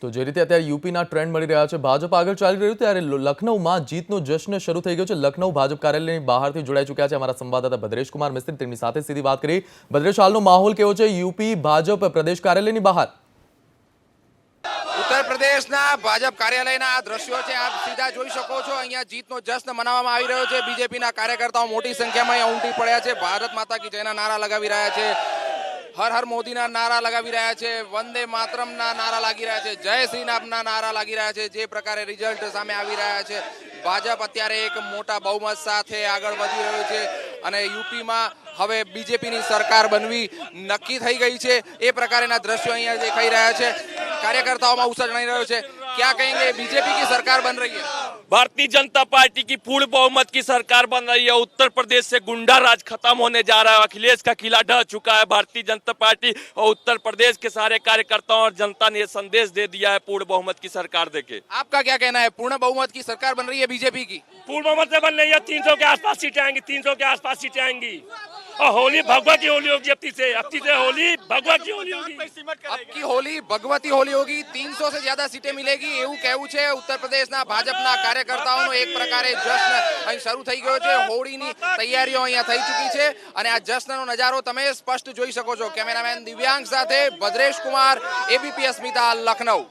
તો જે રીતે અત્યારે યુપીના ટ્રેન્ડ મળી રહ્યા છે, ભાજપ આગળ ચાલી રહ્યું ત્યારે લખનૌમાં જીતનો જશ્ન શરૂ થઈ ગયો છે। લખનૌ ભાજપ કાર્યાલયની બહારથી જોડાઈ ચૂક્યા છે અમારા સંવાદદાતા ભદ્રેશ કુમાર મિસ્ત્રી, તેમની સાથે સીધી વાત કરી। ભદ્રેશ, હાલનો માહોલ કેવો છે યુપી ભાજપ પ્રદેશ કાર્યાલયની બહાર? उत्तर प्रदेशના ભાજપ કાર્યાલયના આ દ્રશ્યો છે, આપ સીધા જોઈ શકો છો। અહીંયા જીતનો જશ્ન મનાવવામાં આવી રહ્યો છે। બીજેપીના કાર્યકર્તાઓ મોટી સંખ્યામાં અહીંયા ઉમટી પડ્યા છે। ભારત માતા કી જયના નારા લગાવી રહ્યા છે, હર હર મોદીના નારા લગાવી રહ્યા છે, વંદે માતરમના નારા લાગી રહ્યા છે, જય શ્રીરામના નારા લાગી રહ્યા છે। જે પ્રકારે રિઝલ્ટ સામે આવી રહ્યા છે, ભાજપ અત્યારે એક મોટા બહુમત સાથે આગળ વધી રહ્યો છે અને યુપીમાં હવે બીજેપીની સરકાર બનવી નક્કી થઈ ગઈ છે। એ પ્રકારના દ્રશ્યો અહીંયા દેખાઈ રહ્યા છે। कार्यकर्ताओं में उत्साह जनाई रहा है। क्या कहेंगे, बीजेपी की सरकार बन रही है? भारतीय जनता पार्टी की पूर्ण बहुमत की सरकार बन रही है। उत्तर प्रदेश से गुंडा राज खत्म होने जा रहा है। अखिलेश का किला ढह चुका है। भारतीय जनता पार्टी और उत्तर प्रदेश के सारे कार्यकर्ताओं और जनता ने यह संदेश दे दिया है पूर्ण बहुमत की सरकार देके। आपका क्या कहना है, पूर्ण बहुमत की सरकार बन रही है बीजेपी की? पूर्ण बहुमत से बन रही है। 300 के आसपास सीटें आएंगी, 300 के आसपास सीटें आएंगी। और होली भगवती होली होगी। अब से होली भगवती होली होगी। अब की होली भगवती होली होगी। 300 से ज्यादा सीटें मिलेगी એવું કહેવું છે ઉત્તર પ્રદેશના ભાજપના કાર્યકર્તાઓનો। એક પ્રકારે જશ્ન અહીં શરૂ થઈ ગયો છે। હોળીની તૈયારીઓ અહીંયા થઈ ચૂકી છે અને આ જશ્નનો નજારો તમે સ્પષ્ટ જોઈ શકો છો। કેમેરામેન દિવ્યાંગ સાથે ભદ્રેશ કુમાર, એબીપી અસ્મિતા, લખનૌ।